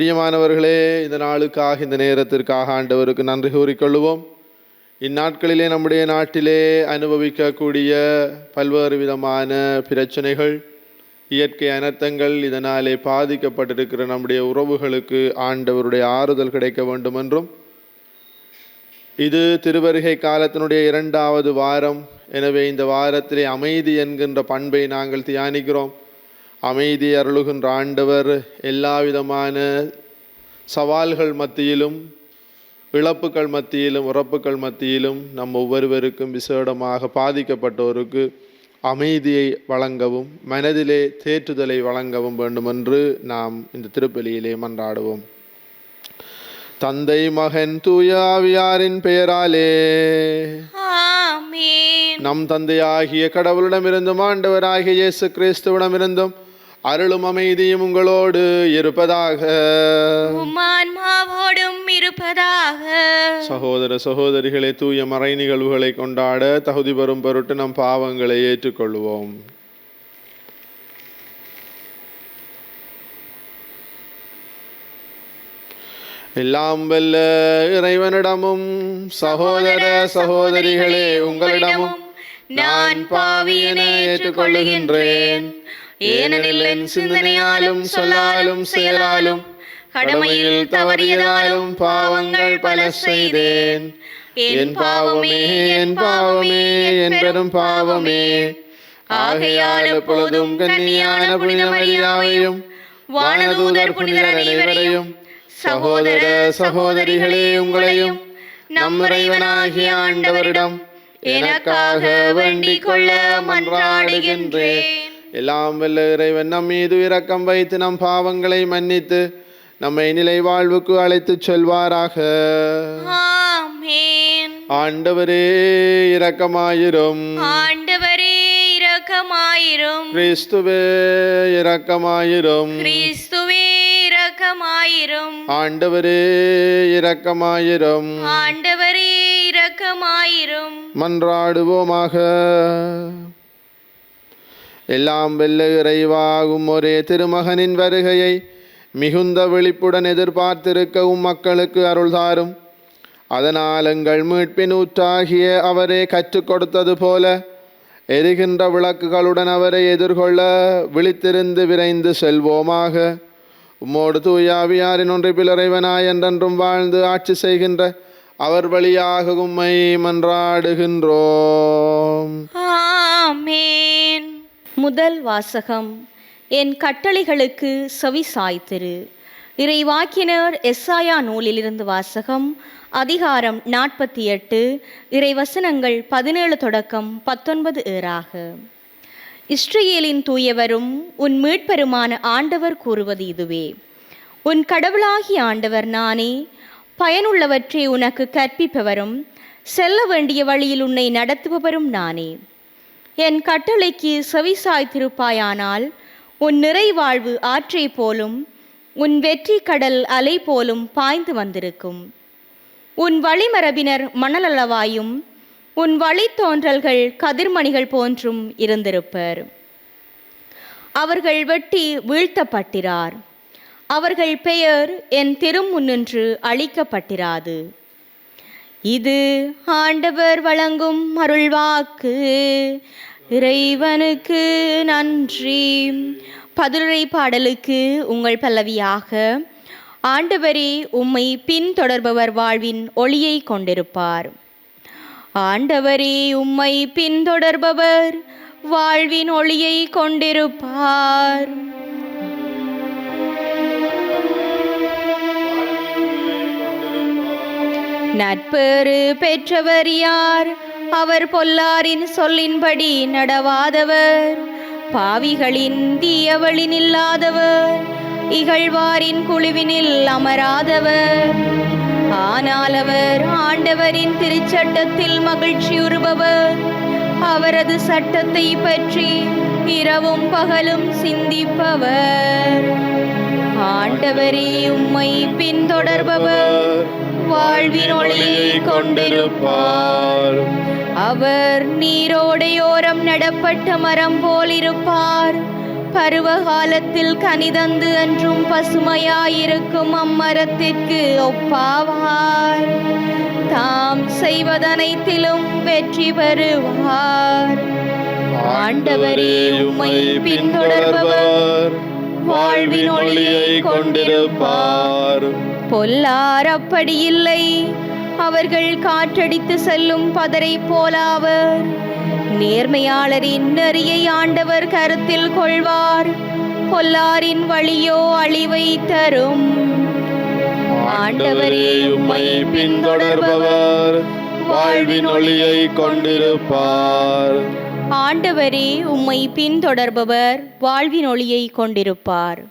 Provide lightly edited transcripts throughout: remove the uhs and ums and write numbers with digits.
பிரியமானவர்களே, இந்த நாளுக்காக இந்த நேரத்திற்காக ஆண்டவருக்கு நன்றி கூறிக்கொள்வோம். இந்நாட்களிலே நம்முடைய நாட்டிலே அனுபவிக்கக்கூடிய பல்வேறு விதமான பிரச்சனைகள், இயற்கை அனர்த்தங்கள், இதனாலே பாதிக்கப்பட்டிருக்கிற நம்முடைய உறவுகளுக்கு ஆண்டவருடைய ஆறுதல் கிடைக்க வேண்டும் என்றும், இது திருவருகை காலத்தினுடைய 2வது வாரம். எனவே இந்த வாரத்திலே அமைதி என்கின்ற பண்பை நாங்கள் தியானிக்கிறோம். அமைதி அருளுகின்ற ஆண்டவர் எல்லா விதமான சவால்கள் மத்தியிலும், இழப்புக்கள் மத்தியிலும், உறப்புக்கள் மத்தியிலும் நம் ஒவ்வொருவருக்கும் விசேடமாக பாதிக்கப்பட்டோருக்கு அமைதியை வழங்கவும், மனதிலே தேற்றுதலை வழங்கவும் வேண்டும் என்று நாம் இந்த திருப்பலியிலே மன்றாடுவோம். தந்தை, மகன், தூய ஆவியாரின் பெயராலே ஆமென். நம் தந்தையாகிய கடவுளிடமிருந்தும் ஆண்டவராகிய இயேசு கிறிஸ்துவிடமிருந்தும் அருளும் அமைதியும் உங்களோடு இருப்பதாக. உம் ஆன்மாவோடும் இருப்பதாக. சகோதர சகோதரிகளை, தூய மறை நிகழ்வுகளை கொண்டாட தகுதி பெறும் பொருட்டு நம் பாவங்களை ஏற்றுக்கொள்வோம். எல்லாம் வல்ல இறைவனிடமும் சகோதர சகோதரிகளே உங்களிடமும் நான் பாவியென ஏற்றுக்கொள்ளுகின்றேன். ஏனெனில் என் சிந்தனையாலும் சொல்லாலும் செயலாலும் கடமையில் தவறியதாலும் பாவங்கள் பல செய்தேன். என் பாவமே, என் பாவமே, என் பெரும் பாவமே. ஆகையால் எப்பொழுதும் கன்னியான புனித மரியாவையும் வானதூதர் புனிதர் அனைவரையும், சகோதர சகோதரிகளே உங்களையும் நம் இறைவனாகிய ஆண்டவரிடம் எனக்காக வேண்டிக் கொள்ள மன்றாடுகின்றேன். எல்லாம் வல்ல இறைவன் நம் மீது இரக்கம் வைத்து நம் பாவங்களை மன்னித்து நம்மை நிலை வாழ்வுக்கு அழைத்துச் செல்வாராக. ஆமென். ஆண்டவரே இரக்கமாயிரும். ஆண்டவரே இரக்கமாயிரும். கிறிஸ்துவே இரக்கமாயிரும். கிறிஸ்துவே இரக்கமாயிரும். ஆண்டவரே இரக்கமாயிரும். ஆண்டவரே இரக்கமாயிரும். மன்றாடுவோமாக. எல்லாம் வெல்ல இறைவாகும் ஒரே திருமகனின் வருகையை மிகுந்த விழிப்புடன் எதிர்பார்த்திருக்கவும் மக்களுக்கு அருள் தாரும். அதனால் எங்கள் மீட்பின் ஊற்றாகிய அவரே கற்றுக் கொடுத்தது போல எரிகின்ற விளக்குகளுடன் அவரை எதிர்கொள்ள விழித்திருந்து விரைந்து செல்வோமாக. உம்மோடு தூய ஆவியாரின் ஒன்றிப்பில் இறைவனாய் என்றென்றும் வாழ்ந்து ஆட்சி செய்கின்ற அவர் வழியாக உம்மை மன்றாடுகின்றோம். ஆமென். முதல் வாசகம். என் கட்டளைகளுக்கு செவி சாய்த்திரு. இறைவாக்கினர் எஸ்ஐயா நூலிலிருந்து வாசகம். அதிகாரம் 48, இறைவசனங்கள் 17 தொடக்கம் 19 ஏறாக. இஸ்ரவேலின் தூயவரும் உன் மீட்பெருமான ஆண்டவர் கூறுவது இதுவே: உன் கடவுளாகிய ஆண்டவர் நானே, பயனுள்ளவற்றை உனக்கு கற்பிப்பவரும் செல்ல வேண்டிய வழியில் உன்னை நடத்துபவரும் நானே. என் கட்டளைக்கு செவிசாய்த்திருப்பாயானால் உன் நிறைவாழ்வு ஆற்றை போலும் உன் வெற்றி கடல் அலை போலும் பாய்ந்து வந்திருக்கும். உன் வழிமரபினர் மணலளவாயும் உன் வழித்தோன்றல்கள் கதிர்மணிகள் போன்றும் இருந்திருப்பர். அவர்கள் வெட்டி வீழ்த்தப்பட்டிரார். அவர்கள் பெயர் என் திருமுன்னின்று அழிக்கப்பட்டிராது. இது ஆண்டவர் வழங்கும் அருள்வாக்கு. இறைவனுக்கு நன்றி. பதிலுரை பாடலுக்கு உங்கள் பல்லவியாக: ஆண்டவரே, உம்மை பின்தொடர்பவர் வாழ்வின் ஒளியை கொண்டிருப்பார். ஆண்டவரே, உம்மை பின்தொடர்பவர் வாழ்வின் ஒளியை கொண்டிருப்பார். நட்பேறு பெற்றவர் யார்? அவர் பொல்லாரின் சொல்லின்படி நடவாதவர், பாவிகளின் தீயவழி நில்லாதவர், இகழ்வாரின் குழுவினில் அமராதவர். ஆனால் அவர் ஆண்டவரின் திருச்சட்டத்தில் மகிழ்ச்சியுறுபவர். அவரது சட்டத்தை பற்றி இரவும் பகலும் சிந்திப்பவர். ஆண்டவரே, உம்மை பின்தொடர்பவர் வாழ்வின் ஒளியை கொண்டிருப்பார். அவர் நீரோடையோரம் நடப்பட்ட மரம் போல் இருப்பார். பருவ காலத்தில் கனிதந்து என்றும் பசுமையாயிருக்கும் அம்மரத்திற்கு ஒப்பாவார். தாம் செய்வதனைத்திலும் வெற்றி பெறுவார். ஆண்டவரே, உம்மை பின்தொடர்பவர் வாழ்வின் ஒளியை கொண்டிருப்பார். பொல்லார் அப்படி இல்லை. அவர்கள் காற்றடித்து செல்லும் பதரை போலாவர். நேர்மையாளரின் நெறியை ஆண்டவர் கருத்தில் கொள்வார். பொல்லாரின் வழியோ அழிவை தரும். ஆண்டவரே, உம்மை பின்தொடர்பவர் வாழ்வின் ஒளியை கொண்டிருப்பார். ஆண்டவரே, உம்மை பின்தொடர்பவர் வாழ்வின் ஒளியை கொண்டிருப்பார்.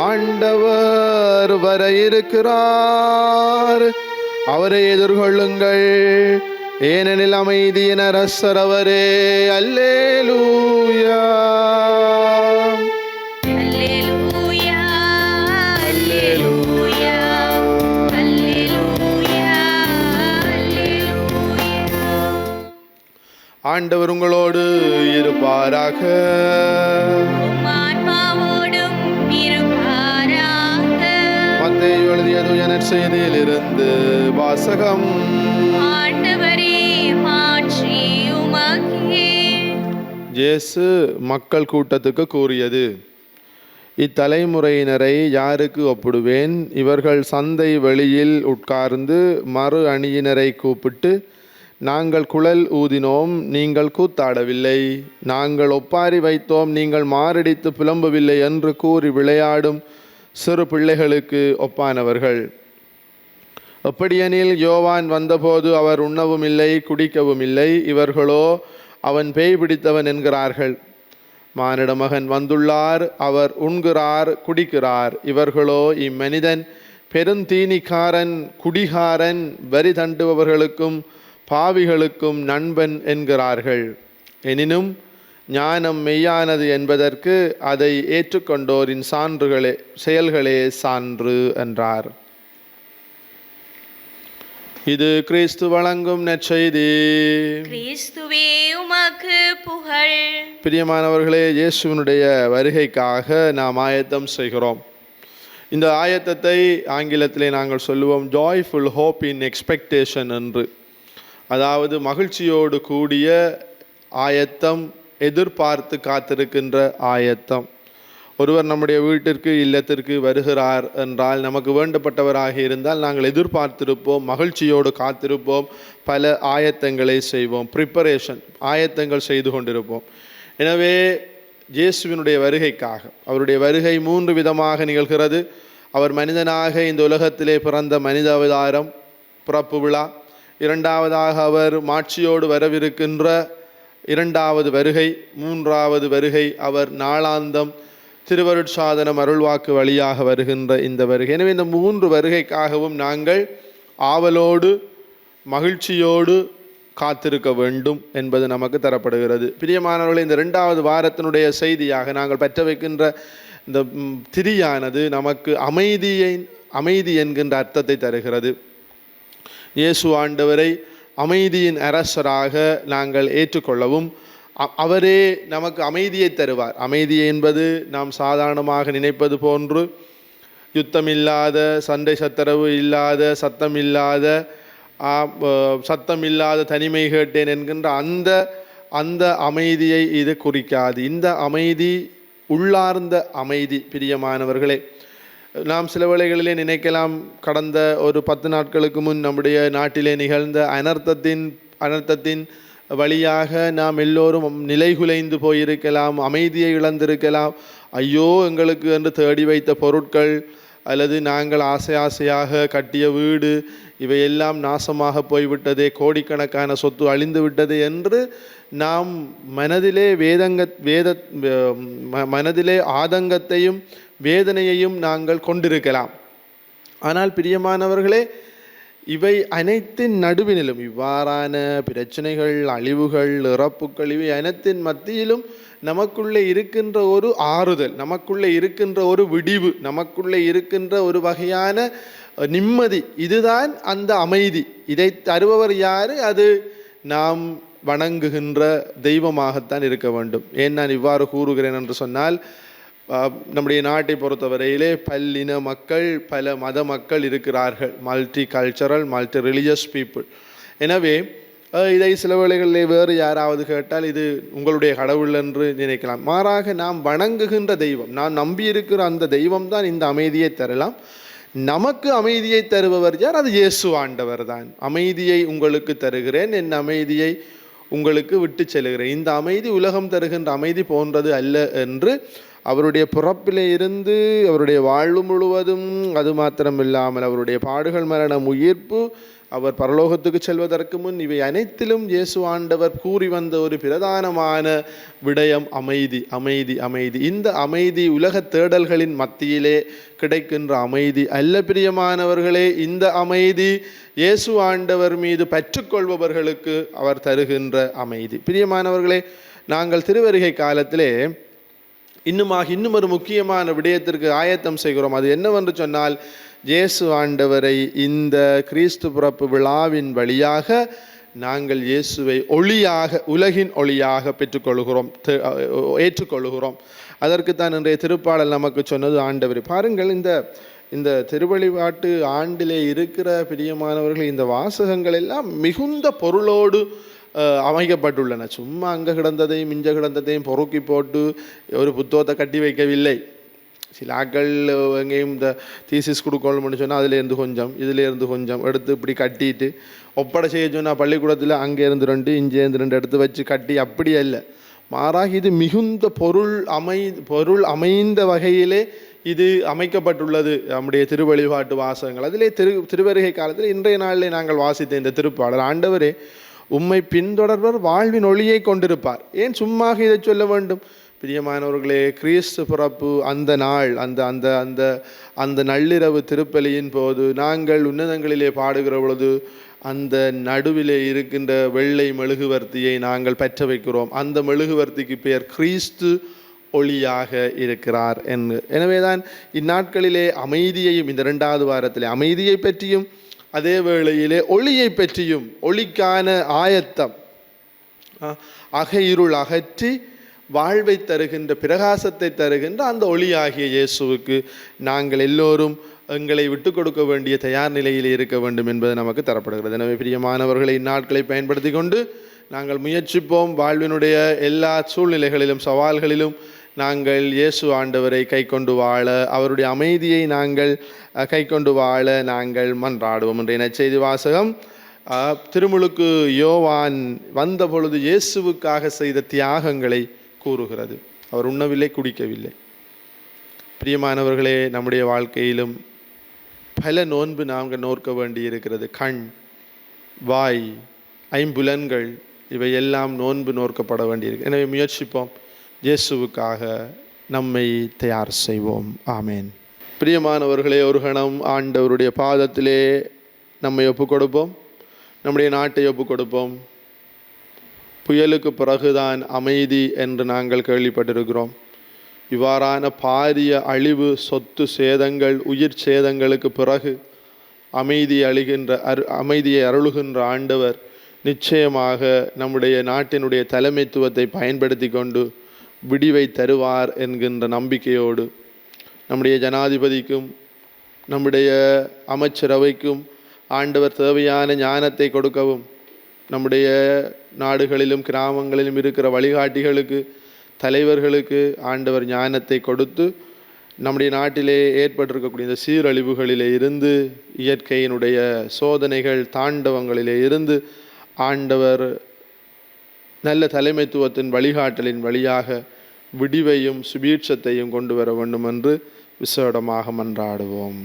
ஆண்டவர் வர இருக்கிறார். அவரை எதிர்கொள்ளுங்கள், ஏனெனில் அமைதியின் அரசர் அவரே. அல்லேலூயா. ஆண்டவர் உங்களோடு இருப்பாராக. மத்தேயு எழுதிய தூய நற்செய்தியிலிருந்து வாசகம். இயேசு மக்கள் கூட்டத்துக்கு கூறியது, இத்தலைமுறையினரை யாருக்கு ஒப்பிடுவேன்? இவர்கள் சந்தை வெளியில் உட்கார்ந்து மறு அணியினரை கூப்பிட்டு, நாங்கள் குழல் ஊதினோம், நீங்கள் கூத்தாடவில்லை, நாங்கள் ஒப்பாரி வைத்தோம், நீங்கள் மாரடித்து புலம்பவில்லை என்று கூறி விளையாடும் சிறு பிள்ளைகளுக்கு ஒப்பானவர்கள். எப்படியெனில் யோவான் வந்தபோது அவர் உண்ணவும் இல்லை, குடிக்கவும் இல்லை. இவர்களோ அவன் பேய் பிடித்தவன் என்கிறார்கள். மானிட மகன் வந்துள்ளார், அவர் உண்கிறார், குடிக்கிறார். இவர்களோ இம்மனிதன் பெருந்தீனிக்காரன், குடிகாரன், வரி தண்டுபவர்களுக்கும் பாவிகளுக்கும் நண்பன் என்கிறார்கள். எனினும் ஞானம் மெய்யானது என்பதற்கு அதை ஏற்றுக்கொண்டோரின் சான்றுகளே செயல்களே சான்று என்றார். இது கிறிஸ்து வழங்கும் நற்செய்தி. கிறிஸ்துவே உமக்கு புகழ். பிரியமானவர்களே, இயேசுவினுடைய வருகைக்காக நாம் ஆயத்தம் செய்கிறோம். இந்த ஆயத்தத்தை ஆங்கிலத்திலே நாங்கள் சொல்லுவோம் ஜாய்ஃபுல் ஹோப் இன் எக்ஸ்பெக்டேஷன் என்று. அதாவது மகிழ்ச்சியோடு கூடிய ஆயத்தம், எதிர்பார்த்து காத்திருக்கின்ற ஆயத்தம். ஒருவர் நம்முடைய வீட்டிற்கு இல்லத்திற்கு வருகிறார் என்றால், நமக்கு வேண்டப்பட்டவராக இருந்தால் நாங்கள் எதிர்பார்த்திருப்போம், மகிழ்ச்சியோடு காத்திருப்போம், பல ஆயத்தங்களை செய்வோம், ப்ரிப்பரேஷன், ஆயத்தங்கள் செய்து கொண்டிருப்போம். எனவே இயேசுவினுடைய வருகைக்காக, அவருடைய வருகை 3 விதமாக நிகழ்கிறது. அவர் மனிதனாக இந்த உலகத்திலே பிறந்த மனித அவதாரம், பிறப்பு விழா. இரண்டாவதாக அவர் மாட்சியோடு வரவிருக்கின்ற 2வது வருகை. 3வது வருகை அவர் நாளாந்தம் திருவருட்சாதனம் அருள்வாக்கு வழியாக வருகின்ற இந்த வருகை. எனவே இந்த 3 வருகைக்காகவும் நாங்கள் ஆவலோடு மகிழ்ச்சியோடு காத்திருக்க வேண்டும் என்பது நமக்கு தரப்படுகிறது. பிரியமானவர்களே, இந்த 2வது வாரத்தினுடைய செய்தியாக நாங்கள் பெற்ற வைக்கின்ற இந்த திரியானது நமக்கு அமைதி என்கின்ற அர்த்தத்தை தருகிறது. இயேசு ஆண்டவரை அமைதியின் அரசராக நாங்கள் ஏற்றுக்கொள்ளவும், அவரே நமக்கு அமைதியை தருவார். அமைதி என்பது நாம் சாதாரணமாக நினைப்பது போன்று யுத்தமில்லாத, சண்டை சச்சரவு இல்லாத, சத்தம் இல்லாத தனிமை கேட்டேன் என்கின்ற அந்த அமைதியை இது குறிக்காது. இந்த அமைதி உள்ளார்ந்த அமைதி. பிரியமானவர்களே, நாம் சில வேளைகளிலே நினைக்கலாம், கடந்த ஒரு 10 நாட்களுக்கு முன் நம்முடைய நாட்டிலே நிகழ்ந்த அனர்த்தத்தின் வழியாக நாம் எல்லோரும் நிலைகுலைந்து போயிருக்கலாம், அமைதியை இழந்திருக்கலாம். ஐயோ, எங்களுக்கு என்று தேடி வைத்த பொருட்கள் அல்லது நாங்கள் ஆசையாக கட்டிய வீடு இவையெல்லாம் நாசமாக போய்விட்டதே, கோடிக்கணக்கான சொத்து அழிந்து விட்டது என்று நாம் மனதிலே ஆதங்கத்தையும் வேதனையையும் நாங்கள் கொண்டிருக்கலாம். ஆனால் பிரியமானவர்களே, இவை அனைத்தின் நடுவினிலும், இவ்வாறான பிரச்சனைகள், அழிவுகள், இறப்புகள், இவை அனைத்தின் மத்தியிலும் நமக்குள்ளே இருக்கின்ற ஒரு ஆறுதல், நமக்குள்ளே இருக்கின்ற ஒரு விடிவு, நமக்குள்ளே இருக்கின்ற ஒரு வகையான நிம்மதி, இதுதான் அந்த அமைதி. இதை தருபவர் யாரு? அது நாம் வணங்குகின்ற தெய்வமாகத்தான் இருக்க வேண்டும். ஏன் நான் இவ்வாறு கூறுகிறேன் என்று சொன்னால், நம்முடைய நாட்டை பொறுத்தவரையிலே பல்லின மக்கள், பல மத மக்கள் இருக்கிறார்கள், multi cultural, multi religious people. எனவே இதை சில வேளைகளிலே வேறு யாராவது கேட்டால் இது உங்களுடைய கடவுள் என்று நினைக்கலாம். மாறாக நாம் வணங்குகின்ற தெய்வம், நான் நம்பியிருக்கிற அந்த தெய்வம் தான் இந்த அமைதியை தரலாம். நமக்கு அமைதியை தருபவர் யார்? அது இயேசு ஆண்டவர் தான். அமைதியை உங்களுக்கு தருகிறேன், என் அமைதியை உங்களுக்கு விட்டு செல்கிறேன், இந்த அமைதி உலகம் தருகின்ற அமைதி போன்றது அல்ல என்று அவருடைய பிறப்பிலே இருந்து அவருடைய வாழ்வு முழுவதும், அது மாத்திரமில்லாமல் அவருடைய பாடுகள், மரணம், உயிர்ப்பு, அவர் பரலோகத்துக்கு செல்வதற்கு முன், இவை அனைத்திலும் இயேசு ஆண்டவர் கூறி வந்த ஒரு பிரதானமான விடயம் அமைதி, அமைதி, அமைதி. இந்த அமைதி உலக தேடல்களின் மத்தியிலே கிடைக்கின்ற அமைதி அல்ல பிரியமானவர்களே. இந்த அமைதி இயேசு ஆண்டவர் மீது பற்றுக்கொள்பவர்களுக்கு அவர் தருகின்ற அமைதி. பிரியமானவர்களே, நாங்கள் திருவருகை காலத்திலே இன்னும் ஒரு முக்கியமான விடயத்திற்கு ஆயத்தம் செய்கிறோம். அது என்னவென்று சொன்னால், இயேசு ஆண்டவரை இந்த கிறிஸ்து பிறப்பு விழாவின் வழியாக நாங்கள் இயேசுவை ஒளியாக, உலகின் ஒளியாக ஏற்றுக்கொள்கிறோம். அதற்குத்தான் இன்றைய திருப்பாடல் நமக்கு சொன்னது ஆண்டவர். பாருங்கள், இந்த திருவழிபாட்டு ஆண்டிலே இருக்கிற பிரியமானவர்கள், இந்த வாசகங்கள் எல்லாம் மிகுந்த பொருளோடு அமைக்கப்பட்டுள்ளன. சும்மா அங்கே கிடந்ததையும் இஞ்ச கிடந்ததையும் பொறுக்கி போட்டு ஒரு புத்தகத்தை கட்டி வைக்கவில்லை. சில ஆக்கள் எங்கேயும் இந்த தீசிஸ் கொடுக்கணும்னு சொன்னால் அதிலேருந்து கொஞ்சம் இதிலேருந்து கொஞ்சம் எடுத்து இப்படி கட்டிட்டு ஒப்படை செய்ய சொன்னால் பள்ளிக்கூடத்தில் அங்கேருந்து 2 இங்கேருந்து 2 எடுத்து வச்சு கட்டி, அப்படி அல்ல. மாறாக இது மிகுந்த பொருள் அமைந்த வகையிலே இது அமைக்கப்பட்டுள்ளது நம்முடைய திருவழிபாட்டு வாசகங்கள். அதிலே திருவருகை காலத்தில் இன்றைய நாளிலே நாங்கள் வாசித்த இந்த திருப்பாடல், ஆண்டவரே உம்மை பின்தொடர்வர் வாழ்வின் ஒளியை கொண்டிருப்பார். ஏன் சும்மாக இதை சொல்ல வேண்டும்? பிரியமானவர்களே, கிறிஸ்து பிறப்பு அந்த நாள், அந்த நள்ளிரவு திருப்பலியின் போது நாங்கள் உன்னதங்களிலே பாடுகிற பொழுது அந்த நடுவிலே இருக்கின்ற வெள்ளை மெழுகுவர்த்தியை நாங்கள் பற்ற வைக்கிறோம். அந்த மெழுகுவர்த்திக்கு பெயர் கிறிஸ்து ஒளியாக இருக்கிறார் என்று. எனவேதான் இந்நாட்களிலே அமைதியையும், இந்த 2வது வாரத்திலே அமைதியை பற்றியும், அதே வேளையிலே ஒளியை பற்றியும், ஒளிக்கான ஆயத்தம், இருள் அகற்றி வாழ்வை தருகின்ற, பிரகாசத்தை தருகின்ற அந்த ஒளியாகிய இயேசுவுக்கு நாங்கள் எல்லோரும் எங்களை விட்டு கொடுக்க வேண்டிய தயார் நிலையில் இருக்க வேண்டும் என்பது நமக்கு தரப்படுகிறது. எனவே பிரியமானவர்களை இந்நாட்களை பயன்படுத்தி கொண்டு நாங்கள் முயற்சிப்போம். வாழ்வினுடைய எல்லா சூழ்நிலைகளிலும், சவால்களிலும் நாங்கள் இயேசு ஆண்டவரை கை கொண்டு வாழ, அவருடைய அமைதியை நாங்கள் கை கொண்டு வாழ நாங்கள் மன்றாடுவோம். என்ற நற்செய்தி வாசகம் திருமுழுக்கு யோவான் வந்த பொழுது இயேசுவுக்காக செய்த தியாகங்களை கூறுகிறது. அவர் உண்ணவில்லை, குடிக்கவில்லை. பிரியமானவர்களே, நம்முடைய வாழ்க்கையிலும் பல நோன்பு நாங்கள் நோக்க வேண்டி இருக்கிறது. கண், வாய், ஐம்புலன்கள் இவையெல்லாம் நோன்பு நோக்கப்பட வேண்டியிருக்கு. எனவே முயற்சிப்போம், இயேசுவுக்காக நம்மை தயார் செய்வோம். ஆமேன். பிரியமானவர்களே, ஒரு கணம் ஆண்டவருடைய பாதத்திலே நம்மை ஒப்புக் கொடுப்போம், நம்முடைய நாட்டை ஒப்புக் கொடுப்போம். புயலுக்கு பிறகுதான் அமைதி என்று நாங்கள் கேள்விப்பட்டிருக்கிறோம். இவ்வாறான பாரிய அழிவு, சொத்து சேதங்கள், உயிர் சேதங்களுக்கு பிறகு அமைதியை அருளுகின்ற ஆண்டவர் நிச்சயமாக நம்முடைய நாட்டினுடைய தலைமைத்துவத்தை பயன்படுத்தி கொண்டு விடிவை தருவார் என்கின்ற நம்பிக்கையோடு நம்முடைய ஜனாதிபதிக்கும் நம்முடைய அமைச்சரவைக்கும் ஆண்டவர் தேவையான ஞானத்தை கொடுக்கவும், நம்முடைய நாடுகளிலும் கிராமங்களிலும் இருக்கிற வழிகாட்டிகளுக்கு, தலைவர்களுக்கு ஆண்டவர் ஞானத்தை கொடுத்து நம்முடைய நாட்டிலே ஏற்பட்டிருக்கக்கூடிய இந்த சீரழிவுகளிலே இருந்து, இயற்கையினுடைய சோதனைகள் தாண்டவங்களிலே இருந்து ஆண்டவர் நல்ல தலைமைத்துவத்தின் வழிகாட்டலின் வழியாக விடிவையும் சுபீட்சத்தையும் கொண்டு வர வேண்டும் என்று விசேடமாக மன்றாடுவோம்.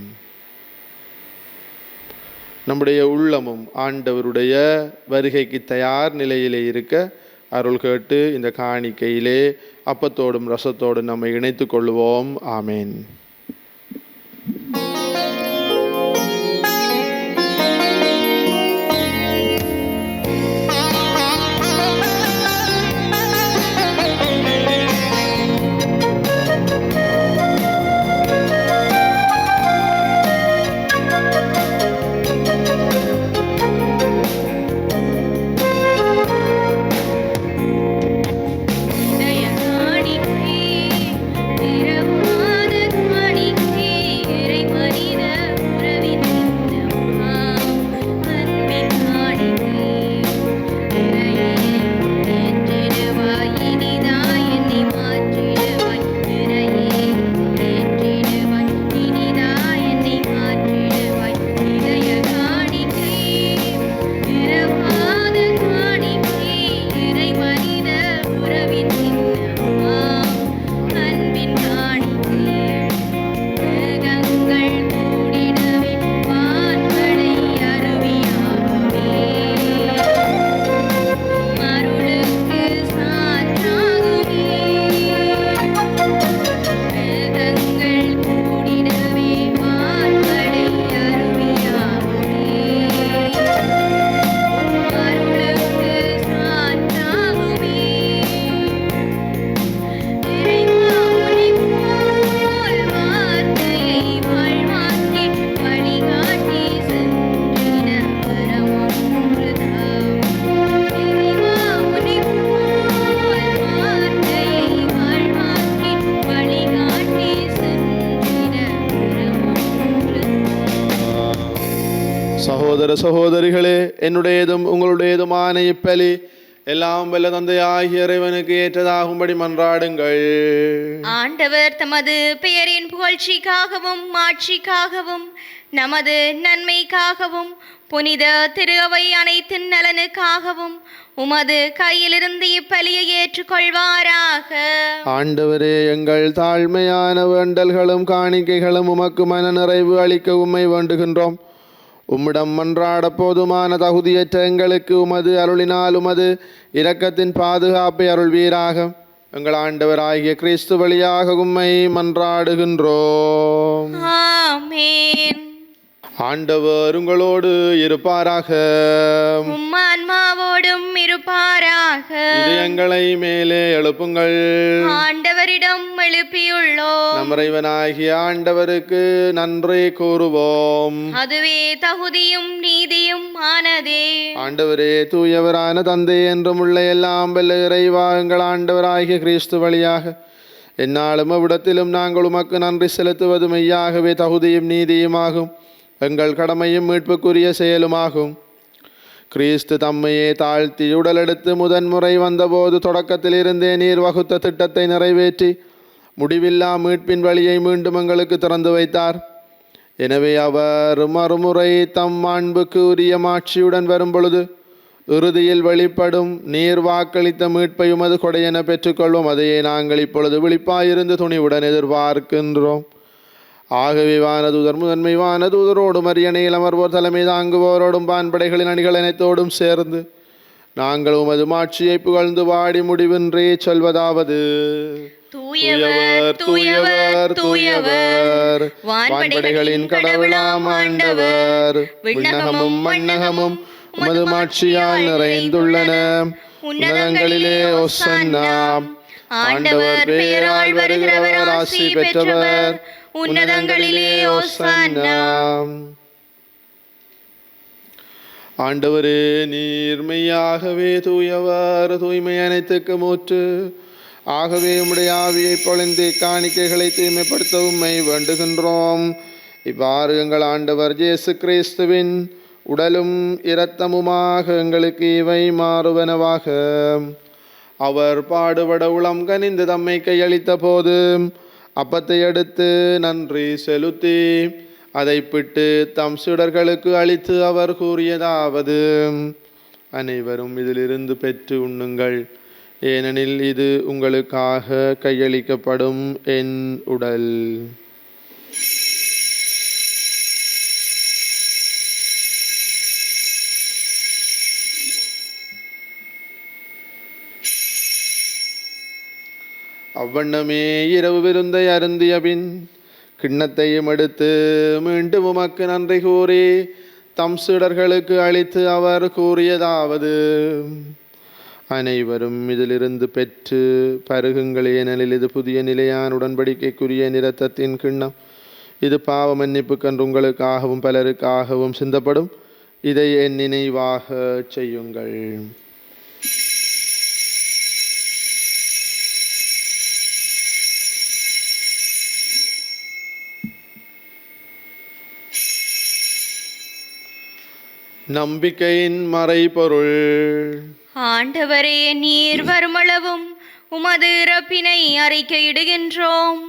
நம்முடைய உள்ளமும் ஆண்டவருடைய வருகைக்கு தயார் நிலையிலே இருக்க அருள் கேட்டு இந்த காணிக்கையிலே அப்பத்தோடும் ரசத்தோடும் நம்மை இணைத்து கொள்வோம். ஆமேன். சகோதர சகோதரிகளே, என்னுடையதும் உங்களுடையதுமான இப்பலி எல்லாம் வல்ல தந்தையாகிய இறைவனுக்கு ஏற்றதாகும்படி மன்றாடுங்கள். ஆண்டவர் தமது பெயரின் புகழ்ச்சிக்காகவும் மாட்சிக்காகவும் நமது நன்மைக்காகவும் புனித திரு அவை அனைத்தின் நலனுக்காகவும் உமது கையிலிருந்து இப்பலியை ஏற்றுக்கொள்வாராக. ஆண்டவரே, எங்கள் தாழ்மையான வேண்டல்களும் காணிக்கைகளும் உமக்கு மன நிறைவு அளிக்க உம்மை வேண்டுகின்றோம். உம்மிடம் மன்றாட போதுமான தகுதியற்ற எங்களுக்கு உமது அருளினால் உமது இரக்கத்தின் பாதுகாப்பை அருள்வீராக. எங்கள் ஆண்டவராகிய கிறிஸ்து வழியாக உம்மை மன்றாடுகின்றோம். ஆமென். ஆண்டவர் உங்களோடு இருப்பாராக. உம் ஆன்மாவோடும் இருப்பாராக. இதயங்களை மேலே எழுப்புங்கள். ஆண்டவரிடம் எழுப்பியுள்ளோம். நம் இறைவனாகிய ஆண்டவருக்கு நன்றி கூறுவோம். அதுவே தகுதியும் நீதியும் ஆனதே. ஆண்டவரே, தூயவரான தந்தை என்றும் உள்ள எல்லாம் வல்ல இறைவா, எங்கள் ஆண்டவராகிய கிறிஸ்து வழியாக எந்நாளும் அவ்விடத்திலும் நாங்கள் உமக்கு நன்றி செலுத்துவது மெய்யாகவே தகுதியும் நீதியுமாகும், எங்கள் கடமையும் மீட்புக்குரிய செயலுமாகும். கிறிஸ்து தம்மையே தாழ்த்தி உடலெடுத்து முதன்முறை வந்தபோது தொடக்கத்திலிருந்தே நீர் வகுத்த திட்டத்தை நிறைவேற்றி முடிவில்லா மீட்பின் வழியை மீண்டும் எங்களுக்கு திறந்து வைத்தார். எனவே அவர் மறுமுறை தம் அன்புக்கு உரிய மாட்சியுடன் வரும்பொழுது இறுதியில் வெளிப்படும் நீர் வாக்களித்த மீட்பை உமது கொடையென பெற்றுக்கொள்வோம். அதையே நாங்கள் இப்பொழுது விழிப்பாயிருந்து துணிவுடன் எதிர்பார்க்கின்றோம். ஆகவே வானதூதர் முதன்மை வானதூதரோடும் அரியணையில் அமர்வோர் தலைமை தாங்குவோரோடும் பான்படைகளின் அணிகள் அனைத்தோடும் சேர்ந்து நாங்கள் உமது மாட்சியை புகழ்ந்து வாடி முடிவின்றே சொல்வதாவது: தூயவர் தூயவர் தூயவர், வான்படைகளின் கடவுளாம் ஆண்டவர். விண்ணகமும் மண்ணகமும் உமது மாட்சியால் நிறைந்துள்ளன. உன்னதங்களிலே ஓசன்னா. ஆண்டவர் பெயரால் வருகிறவர் ஆசி பெற்றவர். உன்னதங்களிலே ஓசன்னா. ஆண்டவரே, நீர் மெய்யாகவே தூயவர், தூய்மை அனைத்துக்கு மூற்று. ஆகவே உம்முடைய ஆவியை பொழிந்து காணிக்கைகளை தூய்மைப்படுத்த உம்மை வேண்டுகின்றோம். இவ்வாறு எங்கள் ஆண்டவர் இயேசு கிறிஸ்துவின் உடலும் இரத்தமுமாக எங்களுக்கு இவை மாறுவனவாக. அவர் பாடுபட உளம் கனிந்து தம்மை கையளித்த போது அப்பத்தை எடுத்து நன்றி செலுத்தி அதை பிட்டு தம் சீடர்களுக்கு அளித்து அவர் கூறியதாவது, அனைவரும் இதிலிருந்து பெற்று உண்ணுங்கள், ஏனெனில் இது உங்களுக்காக கையளிக்கப்படும் என் உடல். அவ்வண்ணமே இரவு விருந்தை அருந்திய பின் கிண்ணத்தையும் எடுத்து மீண்டும் உமக்கு நன்றி கூறி தம் சீடர்களுக்கு அளித்து அவர் கூறியதாவது, அனைவரும் இதிலிருந்து பெற்று பருகுங்கள், ஏனெனில் இது புதிய நிலையான உடன்படிக்கைக்குரிய இரத்தத்தின் கிண்ணம். இது பாவ மன்னிப்புக்கென்று உங்களுக்காகவும் பலருக்காகவும் சிந்தப்படும். இதை என் நினைவாக செய்யுங்கள். நம்பிக்கையின் மறைபொருள். ஆண்டவரே, நீர் வருமளவும் உமது இறப்பினை அறிக்கையிடுகின்றோம்,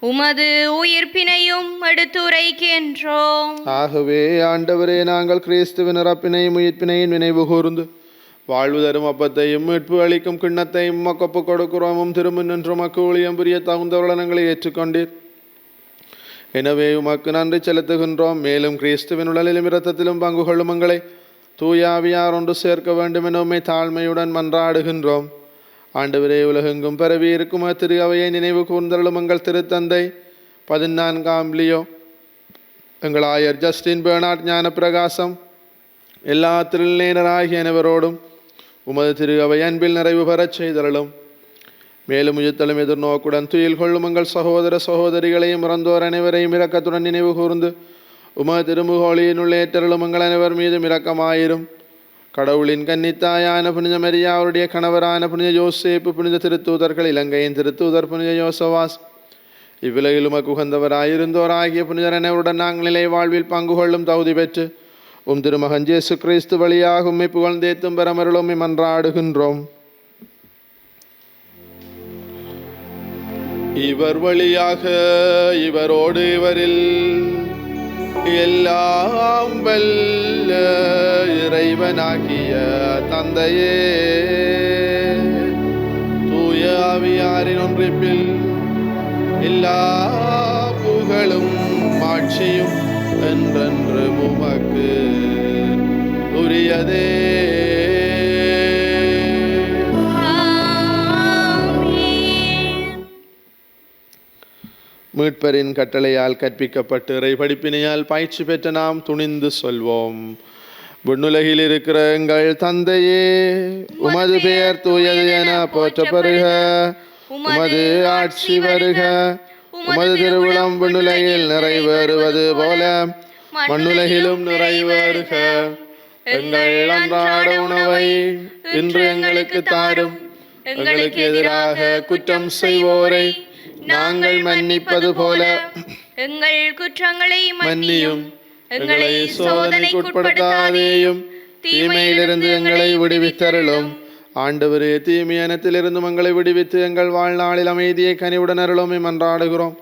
உமது உயிர்ப்பினையும் எடுத்துரைக்கின்றோம். ஆகவே ஆண்டவரே, நாங்கள் கிறிஸ்துவின் இறப்பினையும் உயிர்ப்பினையும் நினைவு கூர்ந்து வாழ்வு தரும் அப்பத்தையும் மீட்பு அளிக்கும் கிண்ணத்தையும் உமக்கு கொடுக்கிறோமும். திரும்ப நின்று உமக்கு ஊழியம் புரிய தகுந்தவர்களை ஏற்றுக்கொண்டீர். எனவே உமக்கு நன்றி செலுத்துகின்றோம். மேலும் கிறிஸ்துவின் உடலிலும் இரத்தத்திலும் பங்கு கொள்ளும் எங்களை தூயாவியார் ஒன்று சேர்க்க வேண்டும் என உம்மை தாழ்மையுடன் மன்றாடுகின்றோம். ஆண்டவரே, உலகெங்கும் பரவி இருக்கும் திரு அவையை நினைவு கூர்ந்தருளும் எங்கள் திருத்தந்தை 14ஆம் லியோ, எங்கள் ஆயர் ஜஸ்டின் பெர்னார்ட் ஞான பிரகாசம், எல்லா திருநேனராகிய அனைவரோடும் உமது திரு அவை அன்பில் நிறைவு பெறச் செய்தருளும். மேலும் உயிர்த்தலும் எதிர்நோக்குடன் துயில் கொள்ளும் எங்கள் சகோதர சகோதரிகளையும் இறந்தோர் அனைவரையும் இரக்கத்துடன் நினைவு கூர்ந்து உமது திருமுகோளியினுள் ஏற்றருளும் எங்கள் அனைவர் மீதும் இரக்கமாயிரும். கடவுளின் கன்னித்தாயான புனித மரியா, அவருடைய கணவரான புனித யோசேப்பு, புனித திருத்தூதர்கள், இலங்கையின் திருத்தூதர் புனித யோசவாஸ், இவ்விலையில் உமக்கு உகந்தவராயிருந்தோராகிய புனிதர் அனைவருடன் நாங்கள் நிலை வாழ்வில் பங்கு கொள்ளும் தகுதி பெற்று உம் திருமகன் இயேசு கிறிஸ்து வழியாக உம்மை புகழ்ந்தேத்தும் பெறமருளும் மன்றாடுகின்றோம். இவர் வழியாக இவரோடு இவரில் எல்லாம் வல்ல இறைவனாகிய தந்தையே, தூய ஆவியாரின் ஒன்றிப்பில் எல்லா புகழும் ஆட்சியும் என்றென்று உமக்கு உரியதே. மீட்பரின் கட்டளையால் கற்பிக்கப்பட்டு இறை படிப்பினையால் பயிற்சி பெற்ற நாம் துணிந்து சொல்வோம். விண்ணுலகில் இருக்கிற எங்கள் தந்தையே, உமது பெயர் தூயது என போற்றப்பெறுக. உமது ஆட்சி வருக. உமது திருவுளம் விண்ணுலகில் நிறைவேறுவது போல மண்ணுலகிலும் நிறைவேறுக. எங்கள் அன்றாட உணவை இன்று எங்களுக்கு தாரும். எங்களுக்கு எதிராக குற்றம் செய்வோரை நாங்கள் மன்னிப்பது போல எங்கள் குற்றங்களை மன்னியும். எங்களை சோதனைக்குட்படுத்தாதேயும், தீமையிலிருந்து எங்களை விடுவித்தருளும். ஆண்டவரே, தீமையானத்திலிருந்து எங்களை விடுவித்து எங்கள் வாழ்நாளில் அமைதியை கனிவுடன் அருளும் மன்றாடுகிறோம்.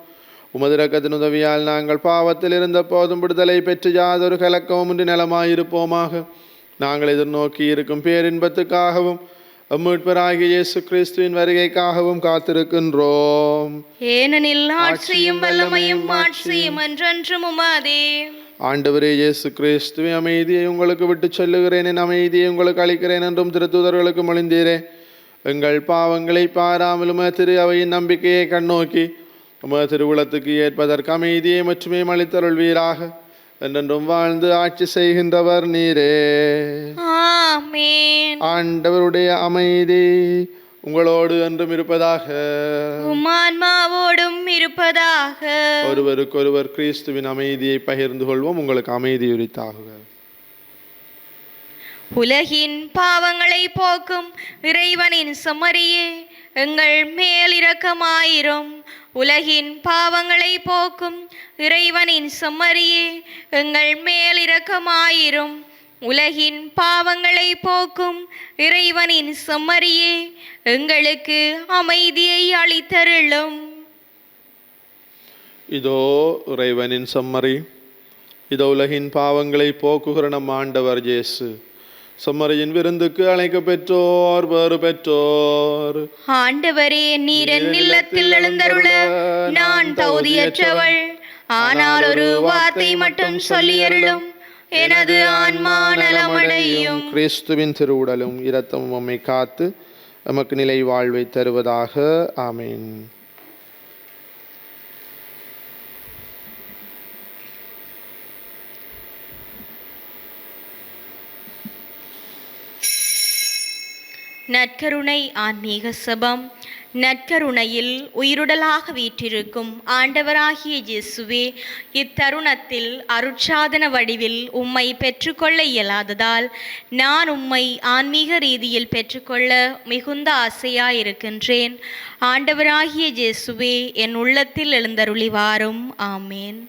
உமது இரக்கத்தின் உதவியால் நாங்கள் பாவத்தில் இருந்த போதும் விடுதலை பெற்று யாதொரு கலக்கமும் இன்றி நலமாயிருப்போமாக. நாங்கள் எதிர்நோக்கி இருக்கும் பேரின்பத்துக்காகவும் மீட்பராகிய இயேசு கிறிஸ்துவின் வருகைக்காகவும் காத்திருக்கின்றோம். ஏனெனில் ஆட்சியும் வல்லமையும் மாட்சியும் என்றென்றும் உமதே. ஆண்டவரே இயேசு கிறிஸ்துவே, அமைதியை உங்களுக்கு விட்டு சொல்லுகிறேன், என் அமைதியை உங்களுக்கு அளிக்கிறேன் என்றும் திருத்தூதர்களுக்கு மொழிந்தீரே. எங்கள் பாவங்களை பாராமலும் திரு அவையின் நம்பிக்கையை கண்ணோக்கி உமது திருவுளத்துக்கு ஏற்பதற்கு அமைதியை மட்டுமே அளித்தருள்வீராக. என்றென்றும் வாழ்ந்து ஆட்சி செய்கின்றவர் நீரே. ஆமென். ஆண்டவருடைய அமைதி உங்களோடு என்றும் இருப்பதாக. உம் ஆன்மாவோடும் இருப்பதாக. ஒருவருக்கொருவர் கிறிஸ்துவின் அமைதியை பகிர்ந்து கொள்வோம். உங்களுக்கு அமைதி உரித்தாகுக. உலகின் பாவங்களை போக்கும் இறைவனின் செம்மறியே, எங்கள் மேல் இரக்கமாயிரும். உலகின் பாவங்களை போக்கும் இறைவனின் செம்மறியே, எங்கள் மேல் இரக்கமாயிரும். உலகின் பாவங்களை போக்கும் இறைவனின் செம்மறியே, எங்களுக்கு அமைதியை அளித்தருளும். இதோ இறைவனின் செம்மறி, இதோ உலகின் பாவங்களை போக்குகிற நம் ஆண்டவர் இயேசு. செம்மறியின் விருந்துக்கு அழைக்க பெற்றோர் வேறு பெற்றோர். ஆண்டவரே, நீர் என் இல்லத்தில் எழுந்தருள நான் தகுதியற்றவள். ஆனால் ஒரு வார்த்தை மட்டும் சொல்லியருளும், எனது ஆன்மா நலமடையும். கிறிஸ்துவின் திருவுடலும் இரத்தமும் நம்மை காத்து நமக்கு நிலை வாழ்வை தருவதாக. ஆமென். நற்கருணை ஆன்மீக சபம். நற்கருணையில் உயிருடலாக வீற்றிருக்கும் ஆண்டவராகிய இயேசுவே, இத்தருணத்தில் அருட்சாதன வடிவில் உம்மை பெற்றுக்கொள்ள இயலாததால் நான் உம்மை ஆன்மீக ரீதியில் பெற்றுக்கொள்ள மிகுந்த ஆசையாயிருக்கின்றேன். ஆண்டவராகிய இயேசுவே, என் உள்ளத்தில் எழுந்தருளி வாரும். ஆமேன்.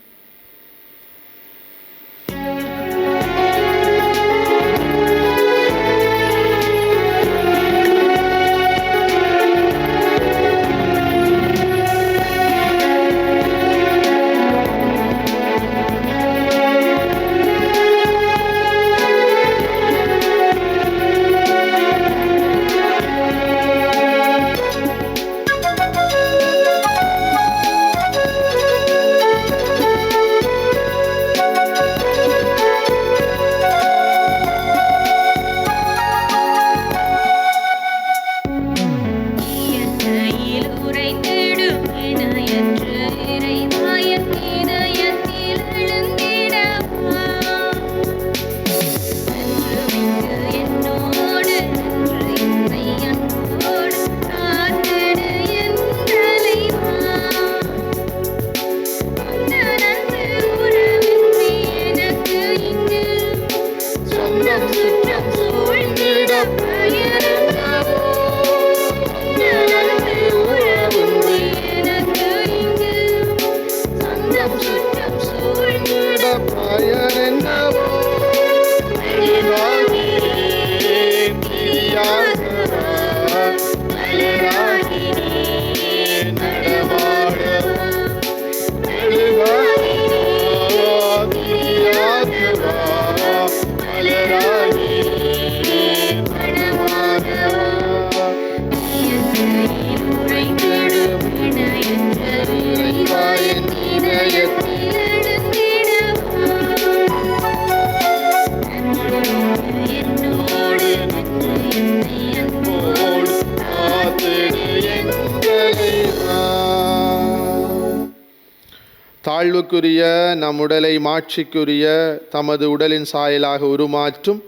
தாழ்வுக்குரிய நம் உடலை மாட்சிக்குரிய தமது உடலின் சாயலாக உருமாற்றும்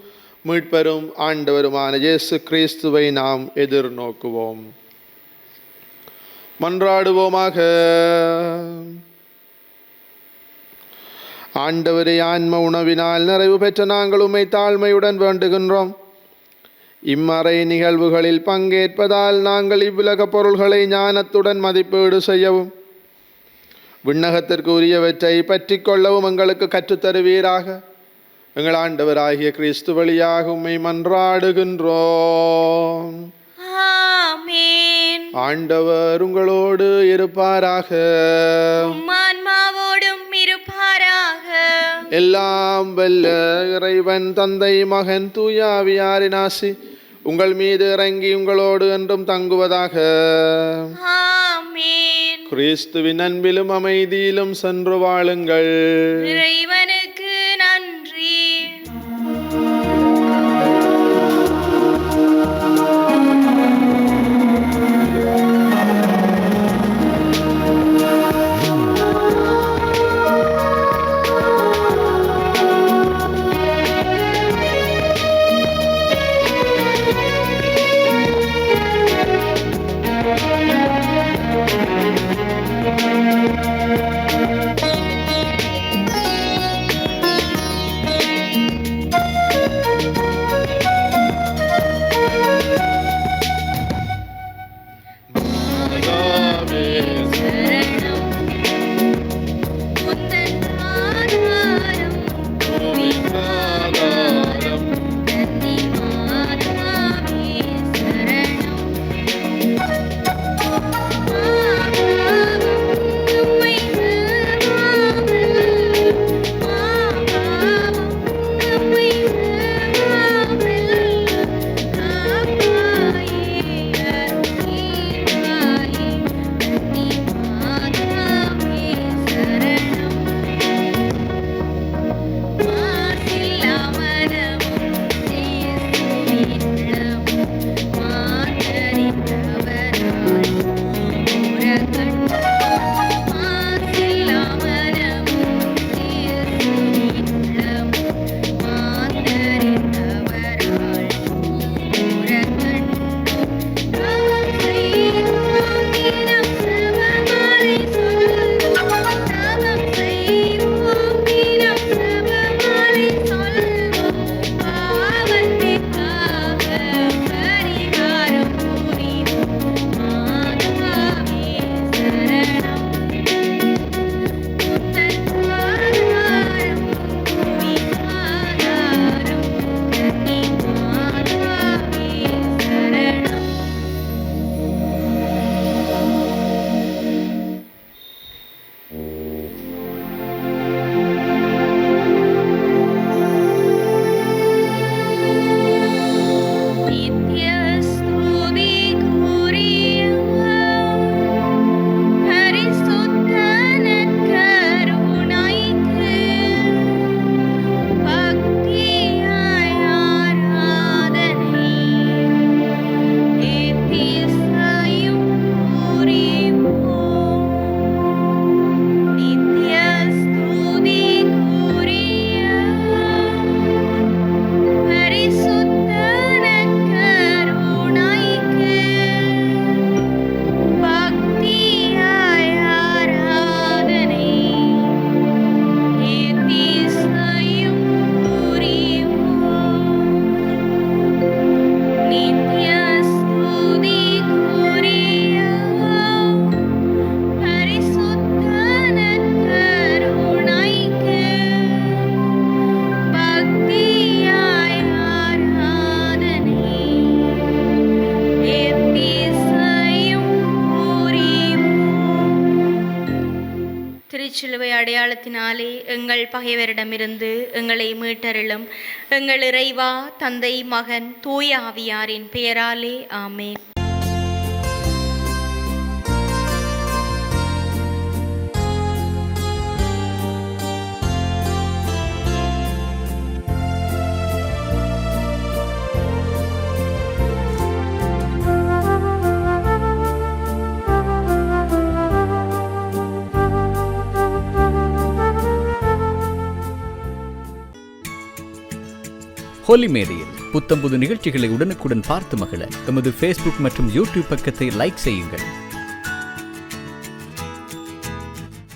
மீட்பெரும் ஆண்டவருமான இயேசு கிறிஸ்துவை நாம் எதிர்நோக்குவோம். மன்றாடுவோமாக. ஆண்டவரே, ஆன்ம உணவினால் நிறைவு பெற்ற நாங்கள் உம்மை தாழ்மையுடன் வேண்டுகின்றோம். இம்மறை நிகழ்வுகளில் பங்கேற்பதால் நாங்கள் இவ்வுலக பொருள்களை ஞானத்துடன் மதிப்பீடு செய்யவும், விண்ணகத்திற்கு உரியவற்றை பற்றி கொள்ளவும் எங்களுக்கு கற்றுத்தருவீராக. எங்கள் ஆண்டவராகிய கிறிஸ்து வழியாக உம்மை மன்றாடுகின்றோம். ஆமென். ஆண்டவர் உங்களோடு இருப்பாராக. ஆன்மாவோடும் இருப்பாராக. எல்லாம் வல்ல இறைவன் தந்தை, மகன், தூய ஆவியாரின் ஆசி உங்கள் மீது இறங்கி உங்களோடு என்றும் தங்குவதாக. ஆமென். கிறிஸ்துவின் அன்பிலும் அமைதியிலும் சென்று வாழுங்கள். இறைவனுக்கு நன்றி. சிலுவை அடையாளத்தினாலே எங்கள் பகைவரிடமிருந்து எங்களை மீட்டருளும். எங்கள் இறைவா, தந்தை, மகன், தூய ஆவியாரின் பெயராலே ஆமென். ஹோலி மேடையில் புத்தம்புது நிகழ்ச்சிகளை உடனுக்குடன் பார்த்து மகிழ எமது ஃபேஸ்புக் மற்றும் யூடியூப் பக்கத்தை லைக் செய்யுங்கள்.